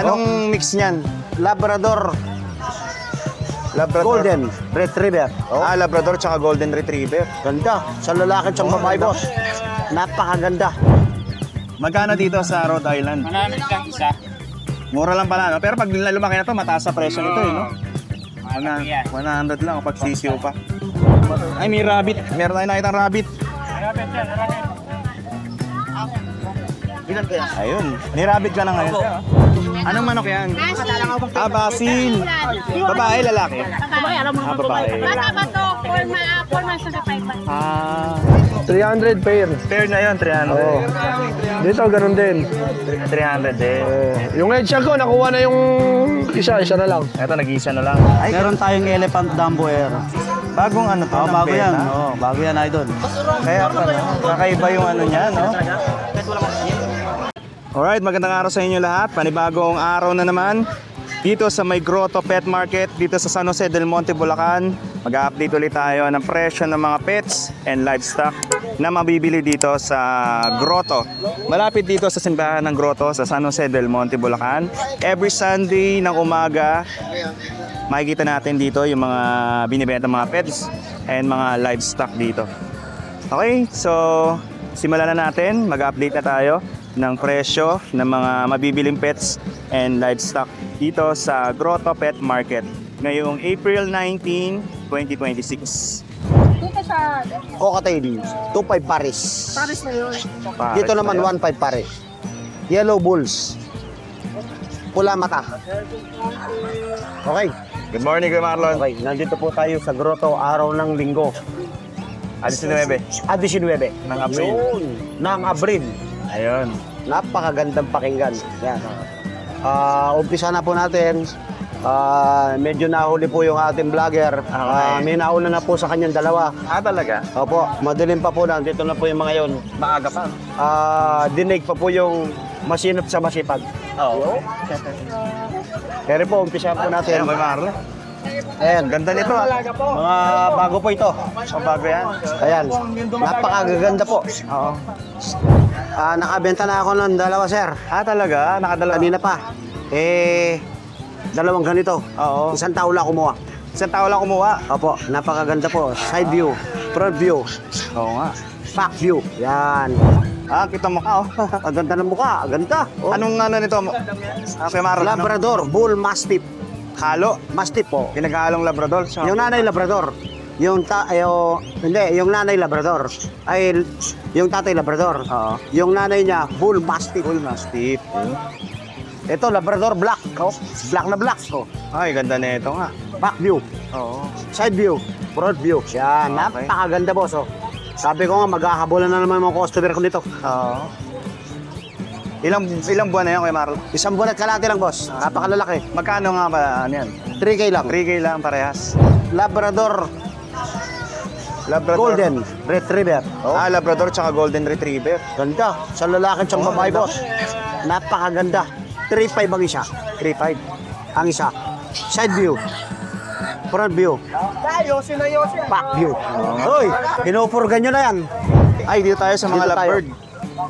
Anong mix niyan? Labrador. Golden Retriever. Labrador tsaka Golden Retriever. Ganda. Sa lalaki at sa babae, boss. Napakaganda. Magkano dito sa Rhode Island? Manamit lang isa. Mura lang pala, no? Pero pag lumaki na to, mataas sa presyo nito, eh, no? 100 lang kapag sisiyo pa. Ay, may rabbit. Meron tayo nakitang rabbit. Manamit yan, manamit. Ilan kaya? Ayun. May rabbit ka na ngayon. Anong manok yan? Basil. Babae, lalaki? Babae, alam mo naman Babae. Bata ba to? 4 months na 5 months. 300 pair. Fair na yun, 300. Oo. Dito, ganun din. 300 eh. Yung headshot ko, nakuha na yung isa na lang. Ito, nag-iisa na lang. Ay, Meron tayong elephant Dumbo Air. bagong ano to? ng Bago beta. yan. Bago yan, idol. Kaya pala, kakaiba yung ano niya, no? Alright, magandang araw sa inyo lahat. Panibagong araw na naman dito sa May Grotto Pet Market dito sa San Jose del Monte, Bulacan. Mag-update ulit tayo ng presyo ng mga pets and livestock na mabibili dito sa Grotto. Malapit dito sa simbahan ng Grotto sa San Jose del Monte, Bulacan. Every Sunday ng umaga, makikita natin dito yung mga binibenta mga pets and mga livestock dito. Okay, so simulan na natin. Mag-update na tayo ng presyo ng mga mabibiling pets and livestock dito sa Grotto Pet Market ngayong April 19, 2026. Dito sa Cocktail, 2.5 Paris. Paris na yun. Dito naman 1.5 Paris. Yellow Bulls. Pula mata. Okay. Good morning, Kuya Marlon. Okay, nandito po tayo sa Grotto, araw ng linggo. Alis 19. 19 Ng Abril. Yun, ng Abril. Ayun. Napakagandang pakinggan. Yan. Umpisa na po natin. Medyo nahuli po yung ating vlogger. May nauna na po sa kanyang dalawa. Talaga? Opo, madilim pa po na. Dito na po yung mga yon. Maaga pa. Dinig pa po yung masinop sa masipag. Oo. Pero po, umpisa po Ayun, natin. Kuya Marlon. Ayan, Ganda nito. mga bago po ito. Bago yan. Ayan, napakaganda po. Oo. Nakabenta na ako ng dalawa, sir. Talaga? Nakadala. Kanina pa. Dalawang ganito. Oo. Isang tao lang kumuha. Isang tao lang kumuha. Opo, napakaganda po. Side view, front view, Oo nga. back view. Yan. Kita mo ka, oh. Ang ganda ng mukha, ganda. Oh. Anong ano nito? Kuya Marlon? Labrador, Bull Mastiff. Halo? Mastiff po. Pinaghalong Labrador. So, Yung nanay Labrador. Yung nanay Labrador. Ay, yung tatay Labrador. Oo. Yung nanay niya, Bull Mastiff. Bull Mastiff. Ito, Labrador Black. Oh. Black na black. Oh. Ay, ganda na ito nga. Back view, Oo. side view, front view. Yan, Okay. napakaganda boss. Oh. Sabi ko nga, maghahabulan na naman mga customer ko nito. Oo. Ilang buwan na yan, Kuya Marlon? Isang buwan at kalahati lang, boss. Napakalalaki. Magkano nga ba ano yan? 3K lang. 3K lang parehas. Labrador, Labrador. Golden Retriever. Labrador tsaka Golden Retriever. Ganda. Sa lalaki at sa babae, ganda. boss. Napakaganda. 3.5 ang isa. 3.5. Ang isa. Side view. Front view. Back view. Hoy, pinupurgan nyo na yan. Ay, dito tayo sa mga Dito tayo. lovebird.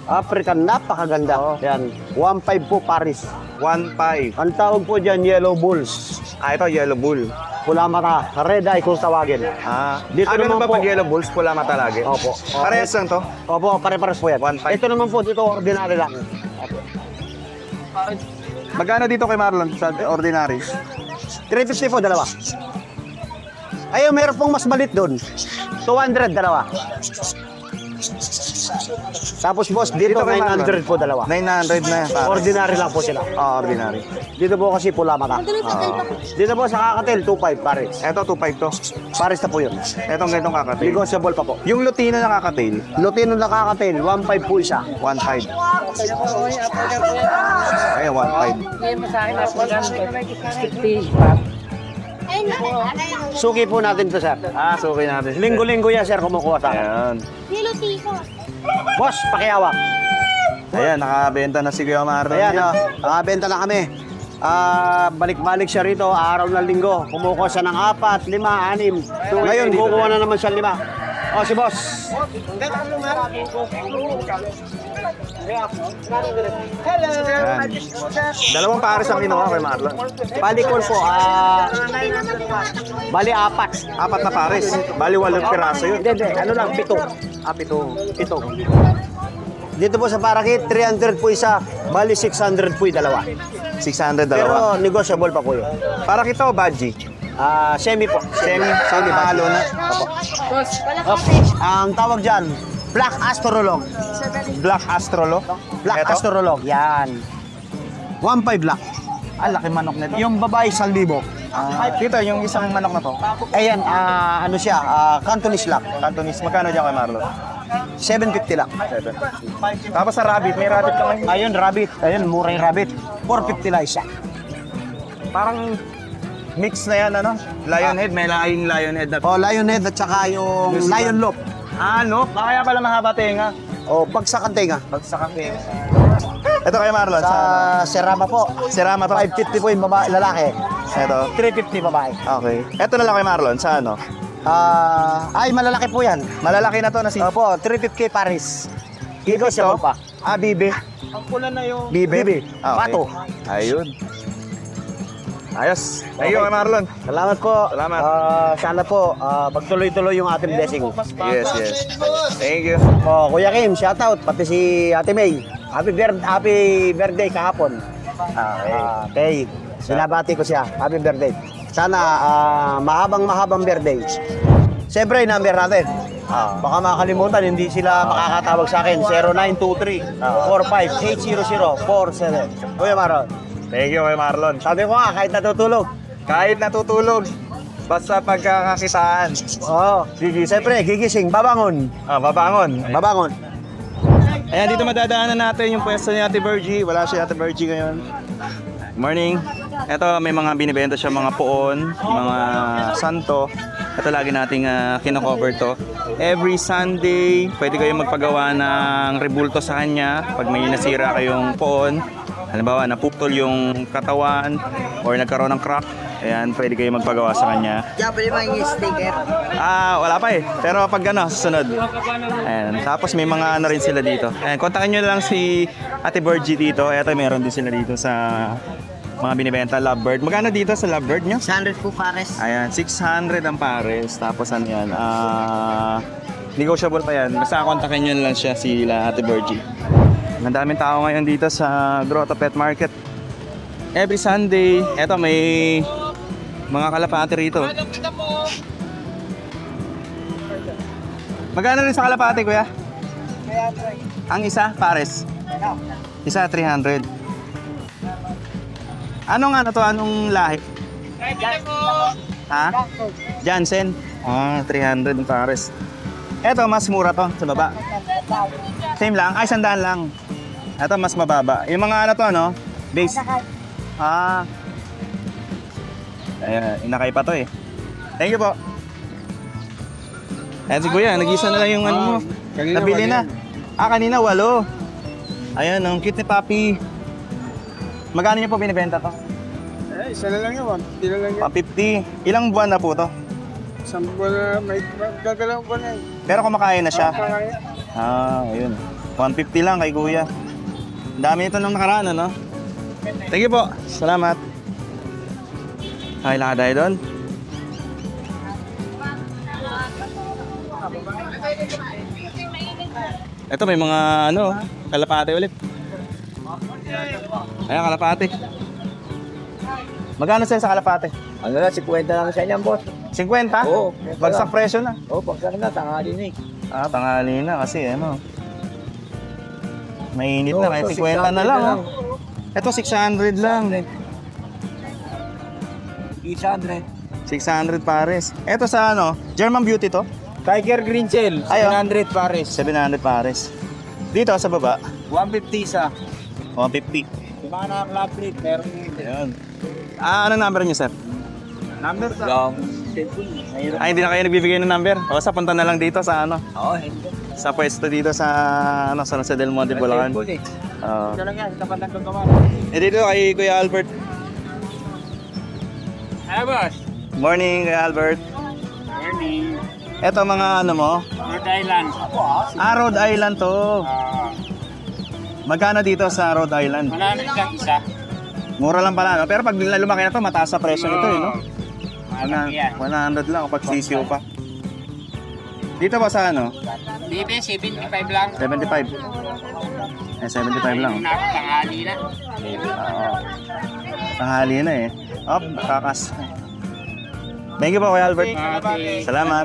African, napakaganda. Yan. 1.5 po Paris. 1.5. Ang tawag po dyan, Yellow Bulls. Ito, Yellow Bull. Pula mata, red eye kung tawagin. Dito Ganun naman ba po. pag Yellow Bulls? Pula mata lagi? Opo. Parehas lang to? Opo, pare-pares po yan. 1.5. Ito naman po, dito ordinary lang. Magkano dito kay Marlon sa ordinary? 350 po, dalawa. Ayun, meron pong mas malit doon. 200, dalawa. Tapos boss, dito kay 900 po, dalawa. 900 na yan. Ordinary lang po sila. Ordinary. Dito po kasi pula mata. Dito po sa kakatil, 2.5 pares. Ito, 2.5 to. Pares na po yun. Etong ganitong kakatail. Negotiable pa po. Yung Lutino na kakatail, Lutino na kakatil, 1.5 po isa. 1.5. Ay, 1.5. Ngayon mo sa akin, Suki po natin to, sir. Suki natin. Linggo-linggo yan, sir, kumukuha sa akin. Ayan. Nilo Tico. Boss, pakihawak. Ayan, nakabenta na si Kuya Marlon. Ayan, nakabenta na kami. Balik-balik siya rito, araw ng linggo. Kumukuha siya ng 4, 5, 6. Ngayon, kukuha na naman siya 5. Si boss. Yan. Dalawang pares ang kinuha kay Marlon. Bali ko po, bali apat. Apat na pares. Bali 8 piraso yun. Hindi, ano lang, 7. Pito. Dito po sa Parakit, 300 po isa, bali 600 po yung dalawa. 600 dalawa. Pero negotiable pa po yun. Para kita o Baji? Semi po. Semi ba? halo na. Ang tawag dyan, Black Astrolog. Black Astrolo. Black Eto? Astrolog, yan. 1.5 lakh. Ah, laki manok na. Yung babae, 1,000. Dito, yung isang manok na to. Ayan, ano siya, Cantonese lakh. Cantonese. Magkano dyan kay Marlon? 750 lakh. 7. Tapos sa rabbit, may rabbit ka ngayon. Ayun, rabbit. Ayun, mura yung rabbit. 450 lang isa. Parang mix na yan, ano? Lion head, may laing lion head na. O, lion head at saka yung lion loop. Ah, no? Kaya pala mahaba tenga. O, bagsak ang tenga. Bagsak ang tenga. Ito kay Marlon, Sa sa Serama po, Serama to. 550 po yung babae, lalaki. Ito. 350 babae. Okay. Ito na lang kay Marlon, sa ano? Ay, malalaki po yan. Malalaki na to na si... Opo, 350 Paris. Negotiable pa. Ah, bibe. Ang pula na yung... Bibi. Ah, okay. Pato. Ayun. Ayos. Thank you kay Marlon. Salamat po. Salamat. Sana po, magtuloy-tuloy yung ating blessing. Yes, yes. Thank you. Oh, Kuya Kim, shout out. Pati si Ate May. Happy birthday kahapon. Okay. Sinabati ko siya. Happy birthday. Sana mahabang birthday. Siyempre, yung number natin. Baka makakalimutan, hindi sila makakatawag sa akin. 0923-45-80047. Kuya Maron. Thank you kay Marlon. Sabi ko nga, kahit natutulog. Kahit natutulog, basta pagkakakitaan. Oo. Siyempre, gigising, babangon. Babangon. Babangon. Ayan, dito madadaanan natin yung pwesto ni Ate Virgie. Wala si Ate Virgie ngayon. Morning. Ito, may mga binibenta siya, mga poon, mga santo. Ito lagi nating kino-cover to. Every Sunday, pwede kayong magpagawa ng rebulto sa kanya pag may nasira kayong poon. Halimbawa, napuptol yung katawan or nagkaroon ng crack. Ayan, pwede kayo magpagawa sa kanya. Diyan, pwede mga sticker. Wala pa eh. Pero pag susunod. Ayan. Tapos may mga ano rin sila dito. Ayan, kontakin nyo lang si Ate Virgie dito. Ito, meron din sila dito sa mga binibenta, Lovebird. Magkano dito sa Lovebird nyo? 100 po pares. Ayan, 600 ang pares. Tapos ano yan, negotiable pa yan. Basta kontakin nyo lang siya, sila Ate Virgie. Ang daming tao ngayon dito sa Grotto Pet Market. Every Sunday, eto may mga kalapati rito. Magkano rin sa kalapati, kuya? Ang isa, pares? Isa, 300. Anong ano to? Anong lahi? Ha? Jansen? 300 ang pares. Eto, mas mura to sa baba. Same lang? Ay, 100 lang. Eto, mas mababa. Yung mga ano to, no? Base. Ayan, inakay pa to eh. Thank you po. Ayan si kuya, nag-isa na lang yung ano mo. Nabili na. Kanina 8. Ayan, ang cute ni Papi. Magkano niyo po binibenta to? Isa na lang yun. Hindi na lang yun. 150. Ilang buwan na po to? Isang buwan na, may gagalawang buwan na yun. Pero kumakain na siya. Kaya, Ayun. 150 lang kay kuya. Ang dami ito nung nakaraan, ano? Thank you po. Salamat. Ay, lakad tayo doon. Ito, may mga ano, kalapate ulit. Ayan, kalapate. Magkano sa'yo sa kalapate? Ano na, 50 lang sa inyo, boss. 50? Oo. Bagsak presyo na. Pagsak na, tangali na eh. Tanghali na kasi ano. Mainit na, kahit 50 na lang. Ito, 600 lang. 600. 600 pares. Ito sa ano, German Beauty to? Tiger Green Shell, Ayo. 700 pares. 700 pares. Dito sa baba, 150 sa. 150. Yung mga naka-club plate, meron yun. Ayun. Ano number niyo, sir? Number sa. Hindi na kayo nagbibigay ng number? O, sa punta na lang dito sa ano, Oo, hindi. sa pwesto dito sa ano, San Jose del Monte, Bulacan. Ito lang yan, tapat ng gagawa. Dito kay Kuya Albert. Hi, boss. Morning, Kuya Albert. Morning. Ito mga ano mo? Rhode Island. Rhode Island to. Magkano dito sa Rhode Island? 100 lang isa. Mura lang pala, no? Pero pag lumaki na to, mataas sa presyo nito, eh, no? Malaki yan. 100 lang pag sisiw pa. Dito ba sa ano? Dito 75 lang. 75. Eh, 75 lang. Tanghali na. Oo. Tanghali na eh. Oh, kakas. Thank you po, Kuya Albert. Salamat.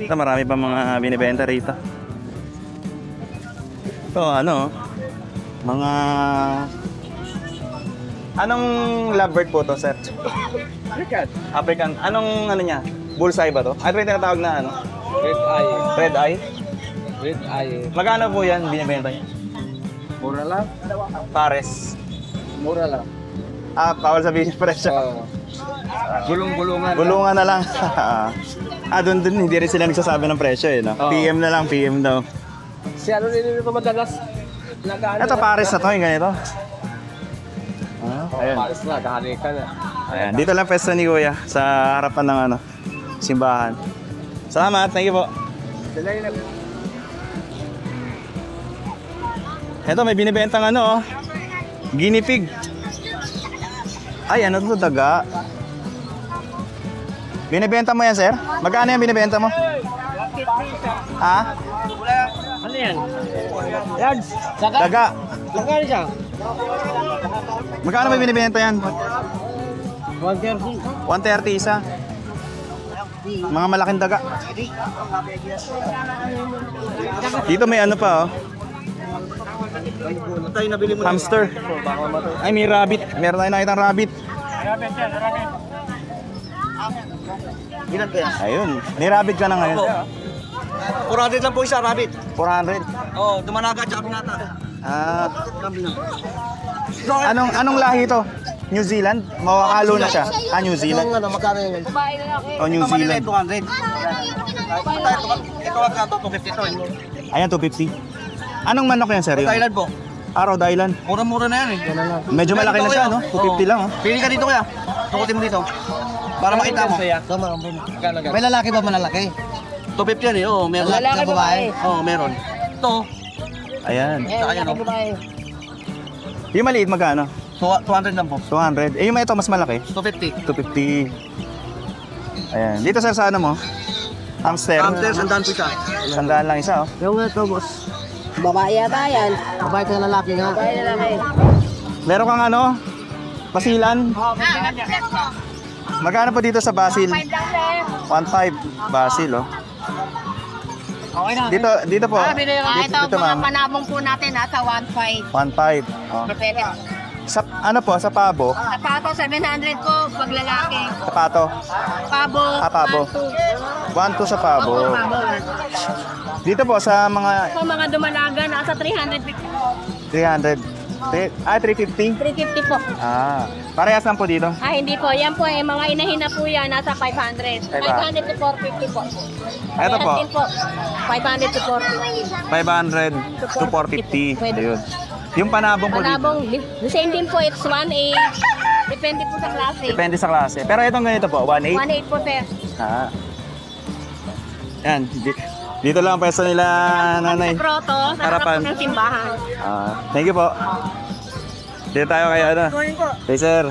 Ito, marami pa mga binibenta rito. Ito, ano, mga... Anong lovebird po to, sir? African. Anong ano niya? Bullseye ba to? Ano yung tinatawag na ano? Red eye. Red eye? Red eye. Magkano po yan binibenta niya? Mura lang. Pares. Mura lang. Ah, bawal sabihin yung presyo. Gulong-gulungan. Bulungan na lang. Doon hindi rin sila nagsasabi ng presyo eh, no? Oo. PM na lang, PM daw. Si ano rin ito madalas. Nag-ano Ito, pares na to, yung ganito. Ayun. Pares na, kahani ka na. Ayan, dito lang pwesto ni Kuya sa harapan ng ano, simbahan. Salamat, thank you po. Ito, may binibentang ano, oh. Guinea pig. Ay, ano to, daga? Binibenta mo yan, sir? Magkano yan binibenta mo? Ha? Ano yan? Yan. Saka? Daga. Saka siya. Magkano may binibenta yan? 130. 130 isa. Mga malaking daga. Dito may ano pa, oh. Hamster. Ay, may rabbit. Meron tayo nakitang rabbit. Ayun. May rabbit ka na ngayon. 400 lang po isa, rabbit. 400. Oh, dumanaga tsaka pinata. Ah. Anong lahi to? New Zealand? Mawakalo na siya. Ah, New Zealand. Ano, magkano yun? Babae lalaki. Oh, New Zealand. 200. Ito ang 250 to. Ayan, 250. Anong manok yan, sir? Thailand po. Ah, Rhode Island. Mura-mura na yan eh. Medyo malaki na siya, no? 250 lang, oh. Pili ka dito kuya. Tukutin mo dito. Para makita mo. May lalaki ba malalaki? 250 yan eh. Oo, meron. Lalaki, babae. Oo, meron. Ito, Ayan. Eh, Saka yan, lalaki, oh. babae. Yung maliit, magkano? 200 lang po. 200. Eh, yung ito, mas malaki. 250. 250. Ayan. Dito, sir, sa ano mo? Hamster. Hamster, sandaan po siya. Sandaan lang isa, oh. Yung ito, boss. Babae yata yan. Babae ka lalaki nga. Babae lalaki. Meron kang ano? Pasilan? Magkano po dito sa basil? 5 lang, sir. 1.5. Basil, oh. Okay na. Dito po. Ito, Dito, mga ma'am. panabong po natin, nasa 1.5. 1.5. Oh. Depende. Sa, ano po, sa pabo? Sapato, 700 po, pag lalaki. Sapato. Pabo, Pabo. 1.2 sa pabo. Pabo. Dito po sa mga Sa mga dumalaga, nasa 350. 300. 350? 350 po. Ah, parehas lang po dito. Ah, hindi po. Yan po, mga inahin na po yan, nasa 500. 500 to 450 po. Ito po. Ayan din po. 500 to 450. 500 to 450. Pwede. Ayun. Yung panabong po dito. Panabong, the same din po, it's 1.8. Depende po sa klase. Depende sa klase. Pero itong ganito po, 1.8. 1.8 po, sir. Ah. Yan. Dito lang ang pwesto nila, nanay. Sa grotto, sa harap Harapan. po ng simbahan. Ah, thank you po. Dito tayo kayo, ano? Hey, sir.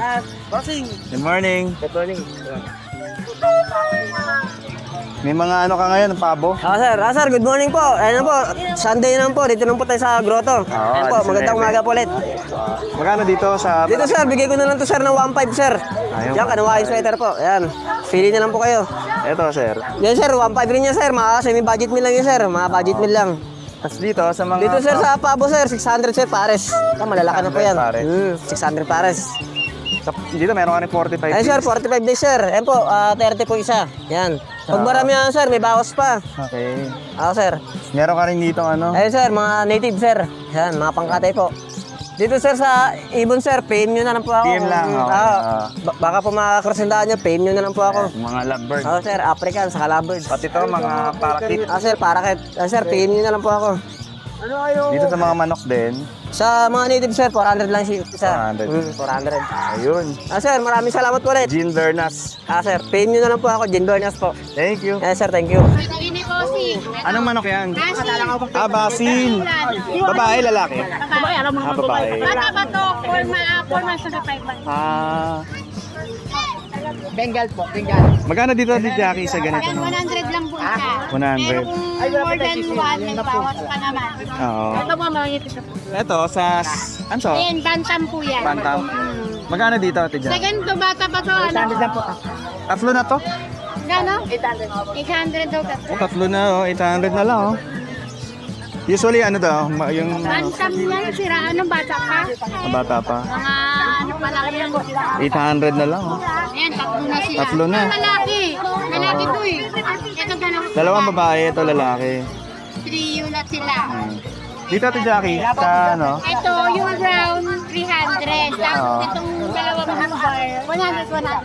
Bossing. Good morning. Good morning. May mga ano ka ngayon, pabo? Sir, good morning po. Ayun po, Sunday naman po. Dito lang po tayo sa grotto. Ayun po, magandang umaga po ulit. Magkano dito sa... Dito sir, bigay ko na lang to sir ng 1.5 sir. Ayun. Yan, kanuwain sweater po. Ayan, pili na lang po kayo. Ito, sir. Yan sir, 1.5 rin yan sir. Mga semi-budget meal lang yun sir. Mga budget meal lang. Tapos dito, sa mga... Dito sir, sa Pabo sir, 600 sir pares. Malalaki na po yan. 600 pares. 600 pares. Dito, meron ka rin 45 Ayun sir, 45 days sir. Ayan po, 30 po isa. Yan. Pag marami yan sir, may bawas pa. Okay. Sir. Meron ka rin dito, ano? Ayun sir, mga native sir. Yan, mga pangkatay po. Dito sir sa Ibon sir, PM nyo na lang po ako. PM lang, okay. Baka po makakrosindahan nyo, PM nyo na lang po ako. Mga lovebird. Sir, African, sa lovebirds. Pati to, mga parakit. Sir, parakit. Sir, PM nyo na lang po ako. Dito sa mga manok din. Sa mga native sir, 400 lang siya isa. 400. 400. Ayun. Sir, maraming salamat po ulit. Jean Bernas. Sir, PM nyo na lang po ako, Jen Bernas po. Thank you. Sir, thank you. Ini po, Basi. Anong manok yan? Basi. Ah, basil. Babae, lalaki? Babae, alam mo Ah, babae. Bata ba to? 4 months na 5 months. Ah, Bengal po, Bengal. magkano dito di Jackie sa ganito? Yan, No? 100 lang po isa. 100. Pero kung more than 1, nagbawas pa naman. Oo. Ito po, mangit ito po. Ito, sa... Ano to? Ayan, bantam po yan. Bantam. Magkano dito, Ate Sa Jackie? ganito, bata pa to, ano? Tatlo na to? Gano? 800 daw tatlo. Tatlo na, oh. 800 na lang, oh. Usually, ano daw? Yung Bantam yan, sira, anong bata pa? bata pa. Mga ano pa lang yan. 800 na lang, oh. Ayan, tatlo na sila. Tatlo na. Lalaki. Lalaki to eh. Ito gano'n. Dalawang babae, ito lalaki. Trio na sila. Dito, Ate Jackie, sa ano? Ito, yung brown, 300. Tapos Oo. itong dalawang hambar, 100 lang.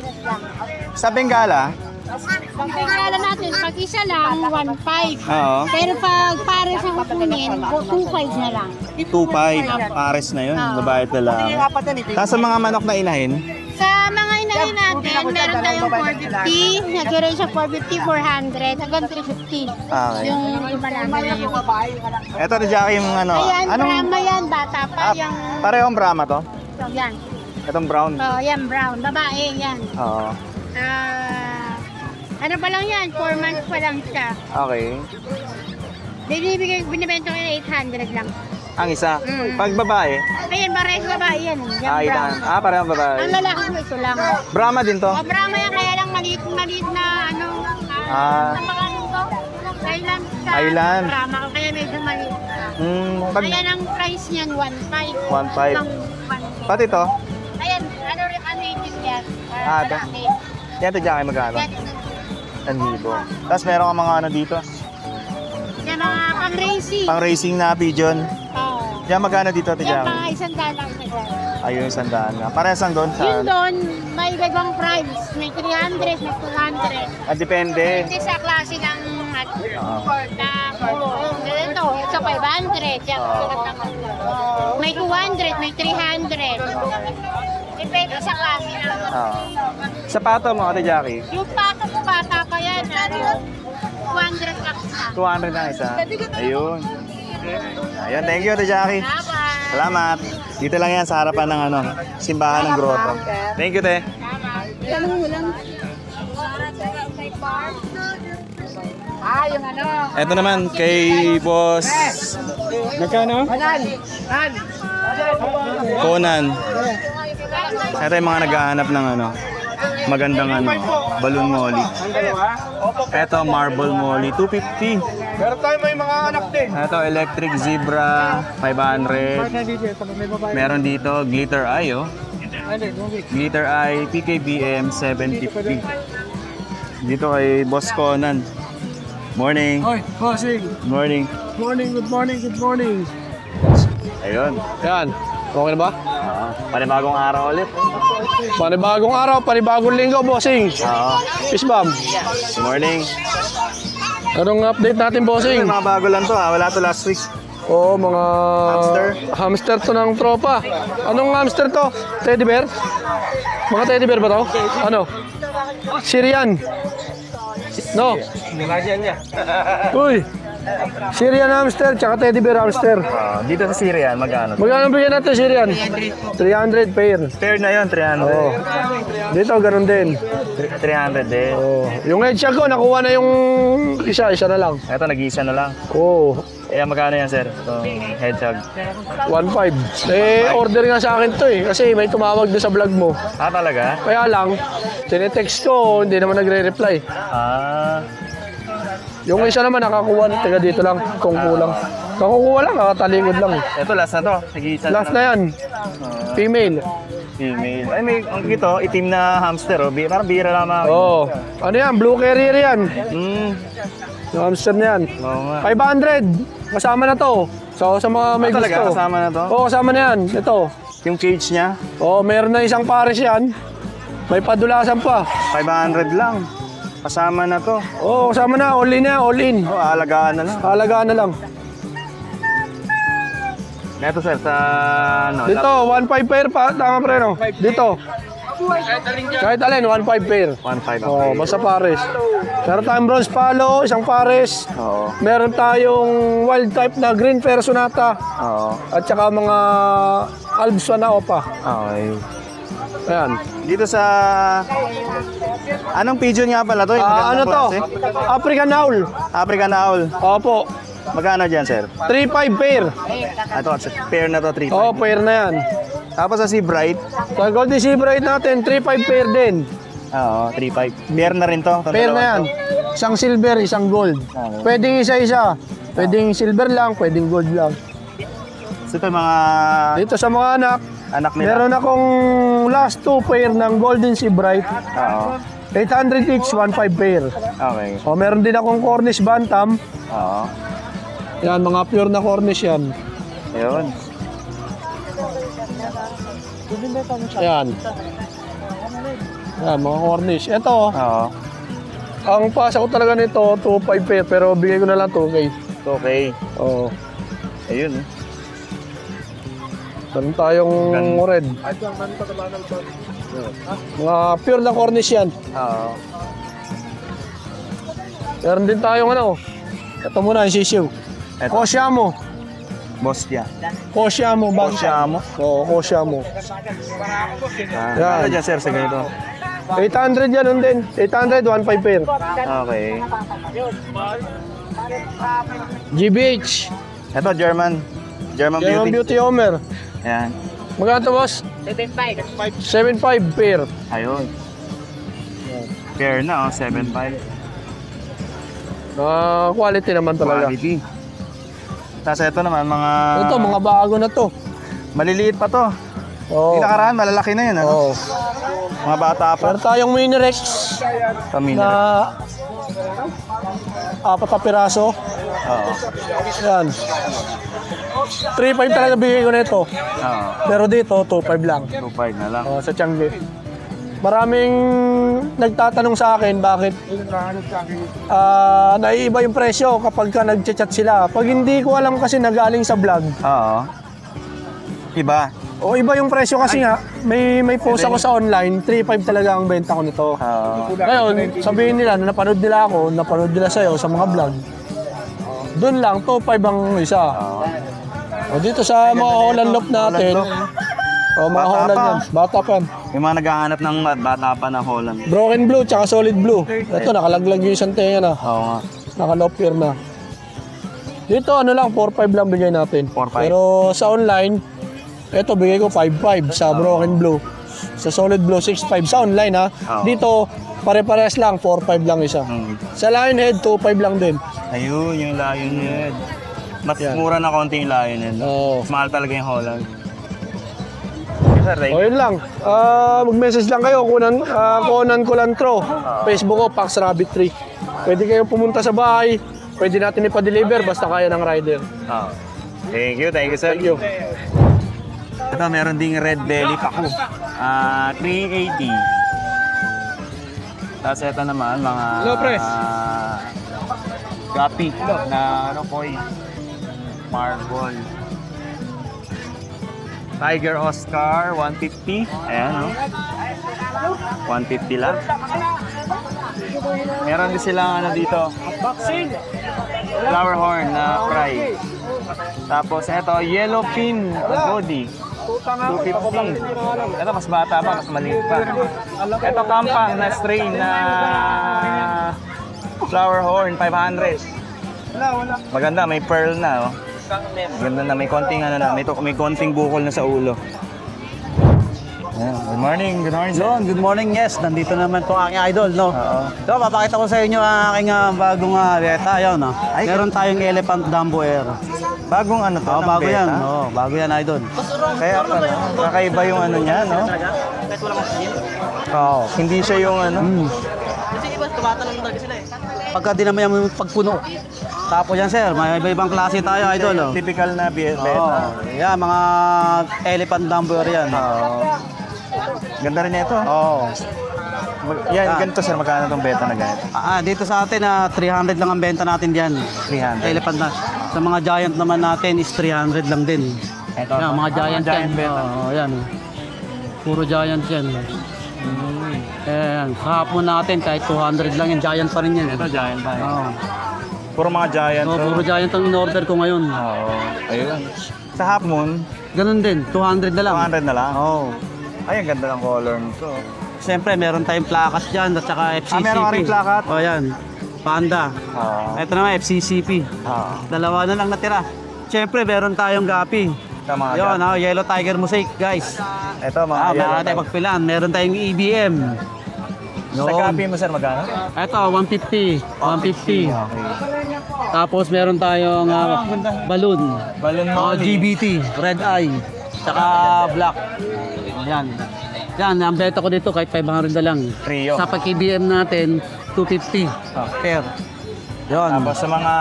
Sa Bengala? Pag pagkala natin, pag isa lang, 1.5. Oo. Pero pag pares ang kukunin, 2.5 na lang. 2.5. Pares na yun, babae at lalaki. Tapos sa mga manok na inahin, Sa mga inahin natin, meron tayong 450, nag-range sa 450, 400, hanggang 350. Okay. Yung iba namin yung Ito, Ate Jackie, yung ano? Ayan, Brahma yan, bata pa Ah, yung... parehong Brahma to? So, yan. Itong brown? Oh, yan, brown. Babae, yan. Oo. Ano pa lang yan, 4 months pa lang siya. Okay. Binibenta ko yung 800 lang. Ang isa. Mm. Pag babae, Ayan, parehas babae yan. Yan, ah, brown. parehong babae. Ang lalaki ko ito lang. Brahma din to? O, Brahma yan, kaya lang maliit na ano, Ah. sa mga ano to? Island. Island. Brahma, kaya medyo maliit. Pag Ayan ang price niyan, 1.5. 1.5. Isang 1.5. Pati to? Ayan, ano rin ang native yan. Ah, Lalaki. Yan, Ate Jackie, magkano? Yan, 1,000. Tapos meron ka mga ano dito? yan mga pang-racing. Pang racing na pigeon. Oo. Yan, magkano dito, Ate Yan, Jackie? mga isang dalang na yan. Ayun, 100 na. Parehas lang doon Yun sa... doon, may ibang price. May 300, may 200. Ah, depende. Hindi sa klase ng Oo. ganito, sa 500. Yan, may 200, may 300. Depende sa klase ng... Oo. Sapato mo, Ate Jackie? Yung pato ko, bata pa yan. Ano, 200 lang isa. 200 na isa. Ayun. Ayun, thank you, Ate Jackie. Salamat. Salamat. Dito lang yan sa harapan ng ano, simbahan ng grotto. Thank you, te. Tanong mo lang. Yung ano. Ito naman kay Boss Magkano? Conan. Ito yung mga naghahanap ng ano, magandang ano, balloon molly. Ito marble molly, 250. Meron tayo may mga anak din. Ito electric zebra, 500. Meron dito glitter eye, oh. Glitter eye, PKBM 750. Dito kay Boss Conan. Morning. Hoy, bossing. Morning. Good morning. Ayun. Yan. Okay na ba? Panibagong araw ulit. Panibagong araw, panibagong linggo, bossing. Oo. Peace bomb. Morning. Anong update natin, bossing? Mga bago lang to ha. Wala to last week. Oo, mga... Hamster? Hamster to ng tropa. Anong hamster to? Teddy bear? Mga teddy bear ba to? Ano? Syrian. No? Uy! Syrian hamster, tsaka teddy bear hamster. Dito sa Syria, magkano? Magkano bigyan natin Syrian? 300 pair. Fair na yun, 300. Oo. Dito, ganun din. 300 din. Oo. Yung headshot ko, nakuha na yung isa na lang. Ito, nag-iisa na lang. Oo. Eh, magkano yan, sir? Ito, hedgehog. 1.5. Eh, order nga sa akin to eh. Kasi may tumawag doon sa vlog mo. Ah, talaga? Kaya lang, tinetext ko, hindi naman nagre-reply. Ah, Yung isa naman nakakuha na, taga dito lang, kung kulang. Kakukuha lang, nakatalikod lang. ito, last na to. Nag-iisa Last na yan. Female. Female. Ay, may, ang ito, itim na hamster, oh. Parang bira lamang. Oo. Ano yan? Blue carrier yan. Yung hamster na yan. Oo nga. 500. Kasama na to. So, sa mga may Talaga, gusto. kasama na to? Oo, kasama na yan. Ito. Yung cage niya, Oo, meron na isang pares yan. May padulasan pa. 500 lang. Kasama na to. Oo, kasama na. All in na, all in. Oh, alagaan na lang. Halagaan na lang. Neto, sir, sa ano? Dito, 1.5 pair pa. Tama pre, no? Dito. Kahit alin, 1.5 pair. 1.5 ang Oo, pair. basta pares. Meron tayong bronze palo, isang pares. Oo. Meron tayong wild type na green fair sonata. Oo. At saka mga albs na opa. Okay. Ayan. Dito sa... Anong pigeon nga pala to? Yung Ano magandang to? klase? African owl. African owl. Opo. Magkano dyan, sir? 3.5 pair. Ito, pair na to, 3.5. Oo, pair na yan. Tapos sa Sea Bright, Sa Golden Sea Bright natin, 3.5 pair din. oo, 3.5. Pair na rin to. Itong Pair na dalawa yan. to. Isang silver, isang gold. Okay. Pwedeng isa-isa. Pwedeng silver lang, pwedeng gold lang. So ito mga Dito sa mga anak, anak nila. meron akong last 2 pair ng Golden Sea Bright. Oo. 800 each, 1.5 pair. Okay. O, meron din akong Cornish Bantam. Oo. Yan, mga pure na Cornish yan. Ayun. Yan. Yan, mga Cornish. Ito, Oo. ang pasa ko talaga nito, 2.5 pair, pero bigay ko na lang 2K. Okay. Oo. Ayun. Meron tayong red. Mga pure na Cornish yan. Oo. Meron din tayong ano. Ito muna, yung sisiw. Ito. Koshiamo. Boss niya. Koshiamo. Koshiamo? Oo, Koshiamo. Yan. Ano dyan, sir, sa ganito? 800 yan nun din. 800, 1.5 pair. Okay. GBH. Ito, German. German German Beauty. Beauty Homer. Ayan. Magkano to, boss? 7.5 pair. Ayun. Pair na, oh, 7.5. Quality naman talaga. Quality. Tapos ito naman, mga... Ito, mga bago na to. Maliliit pa to. Oo. Yung nakaraan, malalaki na yun, ano? Oo. Mga bata pa. Meron tayong mini Rex Pamina. na 4 na piraso. Oo. Yan. 3.5 talaga bigay ko nito. Oo. Pero dito, 2.5 lang. 2.5 na lang. Sa Tiangge. Maraming nagtatanong sa akin bakit naiiba yung presyo kapag ka nag-chat sila. Pag hindi ko alam kasi nagaling sa vlog. Oo. Iba. O iba yung presyo kasi nga, may post ako sa online, 3.5 talaga ang benta ko nito. Oo. Ngayon, sabihin nila na napanood nila ako, napanood nila sa'yo sa mga vlog. Doon lang, 2.5 ang isa. Oo. O dito sa mga Holland Loft natin, o mga Bata Holland pa. yan, bata pa yan. Yung mga naghahanap ng bata pa na Holland. Broken blue, tsaka solid blue. Ito, nakalaglag yung isang tenga na. Oo nga. Naka-low-pier na. Dito, ano lang, 4.5 lang bigay natin. 4.5. Pero sa online, ito, bigay ko 5.5 sa broken blue. Sa solid blue, 6.5 sa online ha. Oo. Dito, pare-pares lang, 4.5 lang isa. Sa Lionhead, 2.5 lang din. Ayun, yung Lionhead. Mas Yan. mura na konti yung Lionhead. Oo. Mas mahal talaga yung Holland. Sir, Ray. O yun lang. Mag-message lang kayo, Conan Culantro. Facebook ko, Pax Rabbit 3. Pwede kayo pumunta sa bahay. Pwede natin ipa-deliver basta kaya ng rider. Oo. Thank you, sir. Thank you. Ito, meron ding red belly paku. 380. Tapos ito naman, mga... Hello, pre. Guppy na ano po marble. Tiger Oscar, 150. Ayan, no? 150 lang. Meron din silang ano dito. Flower horn na fry. Tapos ito, yellow fin body. 250. Ito mas bata pa, mas maliit pa. Ito kampang na strain na flower horn, 500. Maganda, may pearl na, oh. Maganda na, may konting ano na, may konting bukol na sa ulo. Good morning, good morning. John, good morning. Yes, nandito naman po ang aking idol, no? Oo. So, papakita ko sa inyo ang aking bagong beta, yun, no? Meron tayong Elephant Dumbo Air. Bagong ano to? Oh, ng bago beta? yan, bago yan, idol. Kaya pala, kakaiba yung ano niya, no? Oo. Hindi siya yung ano. Pagka di naman yung pagpuno. Tapos yan, sir, may iba-ibang klase tayo, idol, oh. Typical na beta. Oh, yan, mga Elephant Dumbo Air yan. Oo. Ganda rin ito. Oh. Yan, ganito sir, magkano itong beta na ganito? Dito sa atin, 300 lang ang benta natin diyan. 300. Elephant na. Sa mga giant naman natin is 300 lang din. Ito, Yan, mga giant yan. beta. Oo, yan. Puro giant yan. Eh, kahapon natin kahit 200 lang yung giant pa rin yan. Ito, giant pa. Oo. Puro mga giant So, to. puro giant ang in-order ko ngayon. Oo. Ayun. Sa Half Moon, Ganun din, 200 na lang. 200 na lang. Oo. Ay, ang ganda ng color nito. Siyempre, meron tayong plakas dyan at saka FCCP. meron ka rin plakat? O yan, Panda. Oo. Ito naman, FCCP. Oo. Dalawa na lang natira. Siyempre, meron tayong gapi. Tama Yun, ka. Yellow Tiger Mosaic, guys. Ito, mga Meron tayong pagpilan. Meron tayong EBM. Sa gapi mo, sir, magkano? Ito, 150. 150. Okay. Tapos meron tayong balloon. Balloon Oh, molly. GBT, red eye, tsaka black. Yan. Yan, ang beta ko dito kahit 500 na lang. Trio. Sa pag-KBM natin, 250 pair. Yun. Tapos sa mga...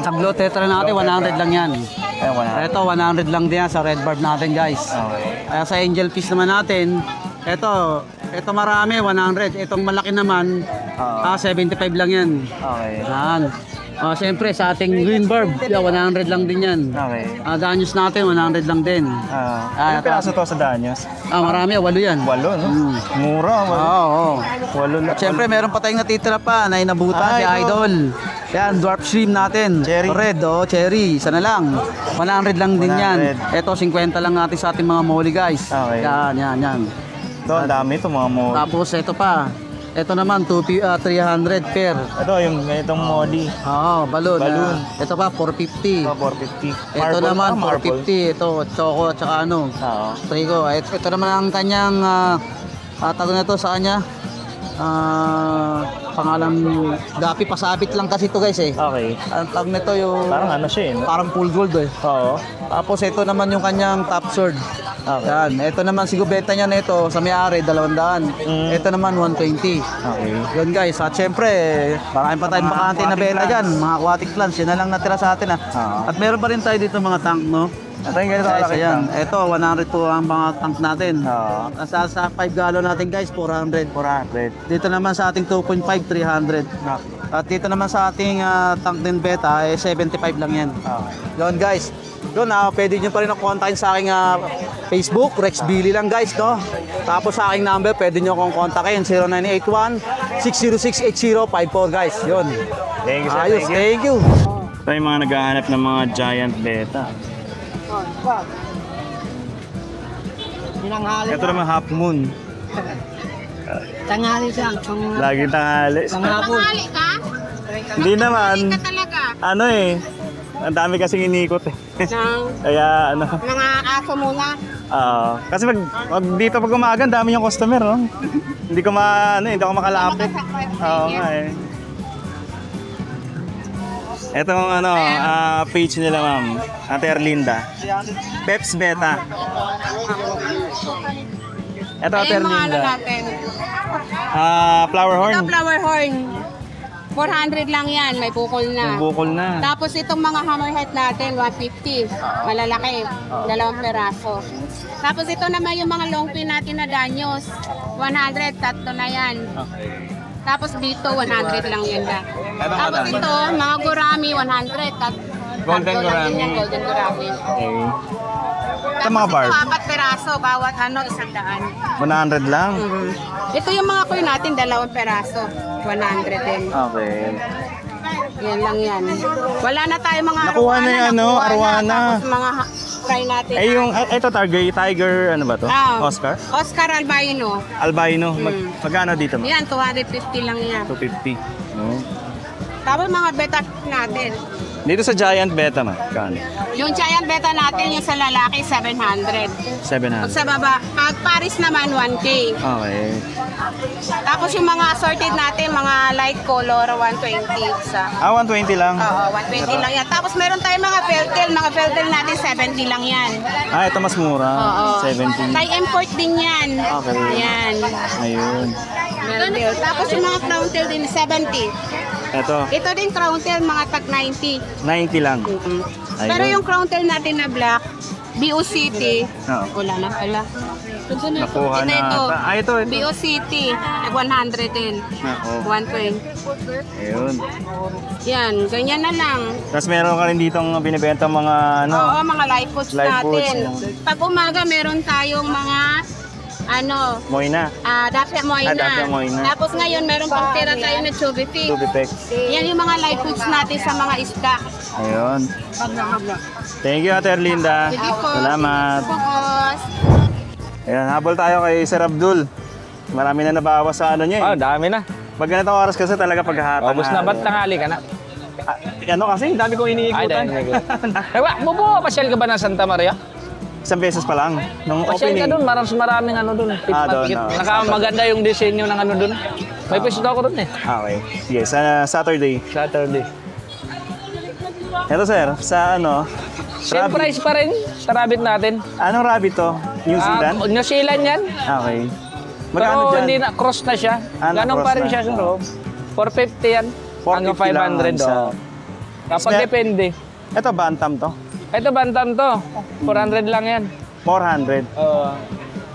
Sa Blue Tetra natin, 100 lang yan. Ayun, wala. Ito, 100 lang din yan sa red barb natin, guys. Okay. Kaya sa Angel Fish naman natin, ito marami, 100. Itong malaki naman, 75 lang yan. Okay. Yan. Siyempre sa ating green barb, 100 lang din yan. Okay. Danyos natin, 100 lang din. Ilang piraso to sa Danyos? Marami, 8 yan. 8, no? Mura, 8. Oo. 8 lang. Siyempre, meron pa tayong natitira pa na inabutan si ito. Idol. Yan, dwarf shrimp natin. Cherry. Red, cherry. Isa na lang. 100 lang din yan. 100. Ito, 50 lang natin sa ating mga molly, guys. Okay. Yan. Ito, ang dami ito, mga mo. Tapos, ito pa. Ito naman, 300 pair. Ito, yung ganitong molly. Oo, balloon. Balloon. Ito pa, 450. Ito, 450. Ito naman, marble. 450. Ito, choco at saka ano. Oo. Trigo. Ito naman ang kanyang tawag na ito sa kanya. Pangalan gapi pasabit lang kasi ito, guys eh. Okay. Ang tawag nito yung Parang ano siya, eh, no? parang full gold eh. Oo. Tapos ito naman yung kanyang top sword. Okay. Yan. Ito naman si benta niya nito sa may-ari 200. Ito naman 120. Okay. Yun, guys. At syempre, marami pa tayong Mga bakante na aquatic benta plants. dyan. Mga aquatic plants. Yan na lang natira sa atin. At meron pa rin tayo dito mga tank, no? Ito yung ganito Guys, kalaki ayan. lang. Ito, 100 po ang mga tank natin. Oo. Sa 5 gallon natin, guys, 400. 400. Dito naman sa ating 2.5, 300. At dito naman sa ating tank din beta, 75 lang yan. Yun, guys. Yun, pwede nyo pa rin kontakin sa aking Facebook, Rex Billy lang, guys, no? Tapos sa aking number, pwede nyo akong kontakin, 0981-606-8054, guys. Yun. Thank you, sir. Ayos, thank you. Ito yung mga naghahanap ng mga giant beta. Ito naman Half Moon. Tanghali siya. Lagi tanghali. Panghali ka? Hindi naman. Ka talaga. Ano eh. Ang dami kasing inikot eh. Ng Kaya ano. mga aso muna. Kasi pag dito pag umaga, ang dami yung customer, no? Hindi ko hindi ako makalapit. Oo nga eh. Etong page nila, ma'am. Ate Erlinda. Peps Beta. Ito, Ate Ayun mga ano Erlinda. natin. Flower horn. Ito flower horn. 400 lang yan, may bukol na. Bukol na. Tapos itong mga hammerhead natin, 150. Malalaki, 2 peraso. Tapos ito naman yung mga long pin natin na danyos. 100, 3 na yan. Tapos dito, 100 lang yan na. Tapos ito, mga gurami, 100. Golden gurami. Golden gurami. Okay. Ito Tapos mga barb. ito, 4 peraso, bawat 100. 100 lang. Ito yung mga kuy natin, 2 peraso. 100 din. Okay. Yan lang yan. Wala na tayo mga Nakuha na yung nakuha arwana. Tapos mga fry natin. Ito tiger, ano ba to? Oscar? Oscar albino. Albino. Magkano dito, ma'am? Yan, 250 lang yan. 250. Oh. Tapos mga beta natin. Dito sa giant beta, ma'am. Magkano? Yung giant beta natin, yung sa lalaki, 700. 700. Pag sa baba, pag Paris naman, 1K. Okay. Tapos yung mga assorted natin, mga light color, 120 isa. 120 lang. Oo, 120 lang yan. Tapos meron tayong mga feltel natin, 70 lang yan. Ito mas mura. Oo. 70. Thai import din yan. Okay. Yan. Ayun. Meron din. Tapos yung mga crown tail din, 70. Ito, Ito din crown tail, mga tag 90. 90 lang. Ayun. Pero yung crown tail natin na black, BO City, Oo. wala na pala. Nakuha na Ito. ata. Ito. BO City, nag 100 din. Nako. 120. Ayun. Yan, ganyan na lang. Tapos meron ka rin ditong binibenta mga Oo, mga live foods Live foods, natin. Pag umaga, meron tayong mga ano, Moina. Dacia Moina. Dacia Moina. Tapos ngayon, meron pang tira tayo na chubby fish. Tubipek. Yan yung mga live foods natin sa mga isda. Ayun. Thank you, Ate Erlinda. Sige po. Salamat. Sige po, boss. Ayan, habol tayo kay Sir Abdul. Marami na nabawas sa ano niya eh. dami na. Pag ganitong oras kasi talaga paghahatang. Ubus na, ba't tangali ka na? Ano kasi, dami kong iniikutan. Bubo, pasyal ka ba ng Santa Maria? Isang beses pa lang. Nung Pasyal ka opening. doon, maraming ano doon. Doon, Nakamaganda yung disenyo ng ano doon. May pwesto ako doon eh. Okay. Sige, sa Saturday. Saturday. Ito sir, sa ano? Same price pa rin sa rabbit natin. Anong rabbit to? New Zealand? New Zealand yan. Okay. Pero Magkano dyan? hindi na, cross na siya. Ganun cross pa rin na. siya, sir. 450 yan. 450 Hanggang 500. lang ang isa. Oh. Kapag Snap. depende. Ito, bantam to? Ito, bantam to. 400 lang yan. 400.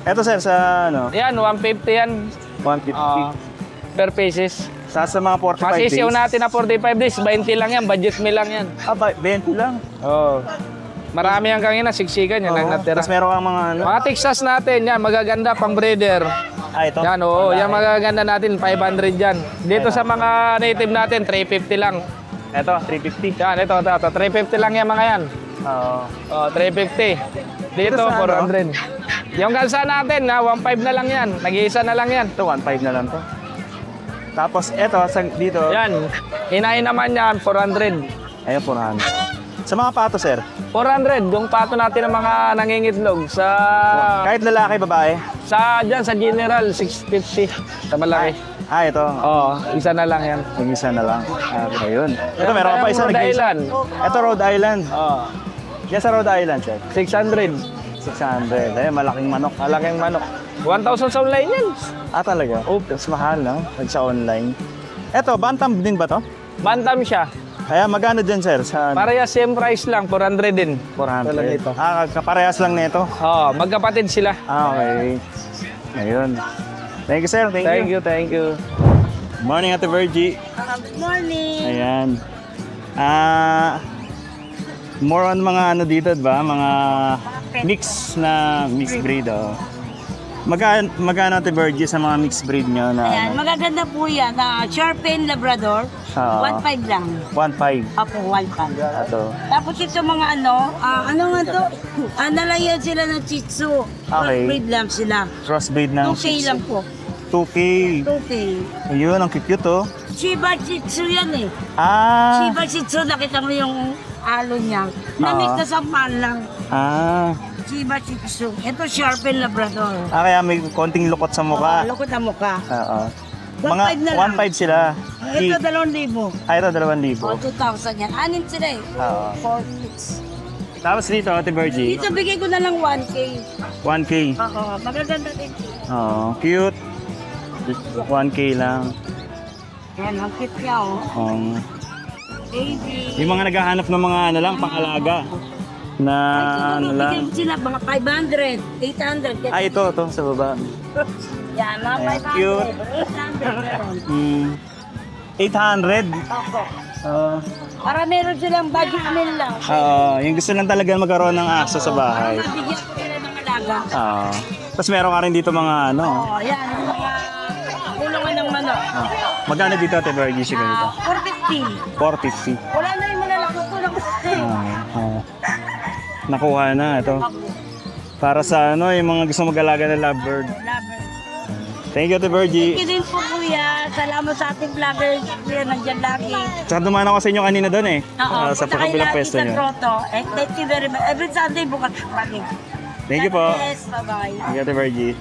Ito sir, sa ano? Yan, 150 yan. 150. Per pieces. Sa mga 45 days. Masisiyaw natin na 45 days. 20 lang yan. Budget meal lang yan. 20 lang. Oo. Marami ang kangina. Siksikan yan. Ang natira. Tapos meron kang mga ano? Mga Texas natin. Yan, magaganda pang breeder. Ito? Yan, oo. Yan magaganda natin. 500 yan. Dito sa mga native natin, 350 lang. Ito, 350. Yan, ito. 350 lang yan mga yan. Oo. Oh, 350. Dito, Ito sa ano? 400. Yung kalsa natin, 1.5 na lang yan. Nag-iisa na lang yan. Ito, 1.5 na lang to. Tapos ito, dito. Yan. Hinahin naman yan, 400. Ayun, 400. Sa mga pato, sir? 400. Yung pato natin ng mga nangingitlog sa... Kahit lalaki, babae? Dyan, sa General, 650. Sa malaki. Ito. Oo, isa na lang yan. Yung isa na lang. Ayun. Ito, meron ka pa isa. Rhode Island. Ito, Rhode Island. Oo. Yan sa Rhode Island, sir. 600. 600. Ayun, malaking manok. Malaking manok. 1,000 sa online yan. Talaga? Mas mahal, no? Pag sa online. Ito, bantam din ba to? Bantam siya. Kaya magkano dyan, sir? Sa Pareha same price lang, 400 din. 400. Talaga ito. Kaparehas lang nito. Oo, magkapatid sila. Okay. Ayun. Thank you, sir. Thank you. Thank you. Good morning, Ate Virgie. Good morning. Ayan. More on mga ano dito, ba? Mga mixed breed, oh. Magkano, Ate Virgie, sa mga mixed breed nyo na Ayan, ano? magaganda po yan. Sharpen Labrador, Oo. 1.5 lang. 1.5. Apo, 1.5. Ito. Tapos ito mga ano nga to? Nalayan sila ng Shih Tzu. Okay. Breed lang sila. Crossbreed ng 2K lang po. 2K. 2K. Ayun, ang cute, oh. Shiba Shih Tzu yan eh. Ah. Shiba Shih Tzu, nakita mo yung alo niya. Namix na sampal lang. Ah. Shiba Shih Tzu. Ito Sharpen Labrador. Kaya may konting lukot sa mukha. Lukot ang mukha. Oo. 1.5 Mga na lang. 1.5 sila. Ito 2,000. Ito 2,000. 2,000 yan. Anin sila eh. Oo. 4, 6. Tapos dito, Ate Virgie, Dito bigay ko na lang 1K. 1K. Oo, magaganda din. Oo, cute. 1K lang. Yan, ang cute niya oh. Baby. Yung mga naghahanap ng mga ano lang, pang-alaga. Na ano lang. Bigyan ko sila mga 500, 800. Ito sa baba. Yan, mga Ayan, 500. cute. 800. Para meron silang budget meal lang. Yung gusto lang talaga magkaroon ng aso sa bahay. Bigyan ko sila ng alaga. Tapos meron ka rin dito mga ano. Oh, yan, yung mga kulungan ng manok. Magkano dito, Ate Virgie, siya ganito? 450. 450. Wala na yung malalaki ko lang kasi. Nakuha na ito. Para sa ano, yung mga gusto mag-alaga ng lovebird. Lover. Thank you, Ate Virgie. Thank you din po, kuya. Salamat sa ating vlogger. Kuya, nandyan lagi. Tsaka dumaan ako sa inyo kanina doon eh. Sa Punta kayo pagkabilang lagi pwesto sa nyo. Grotto. Thank you very much. Every Sunday bukas lagi. Thank you po. Yes, bye-bye. Thank you, Ate Virgie.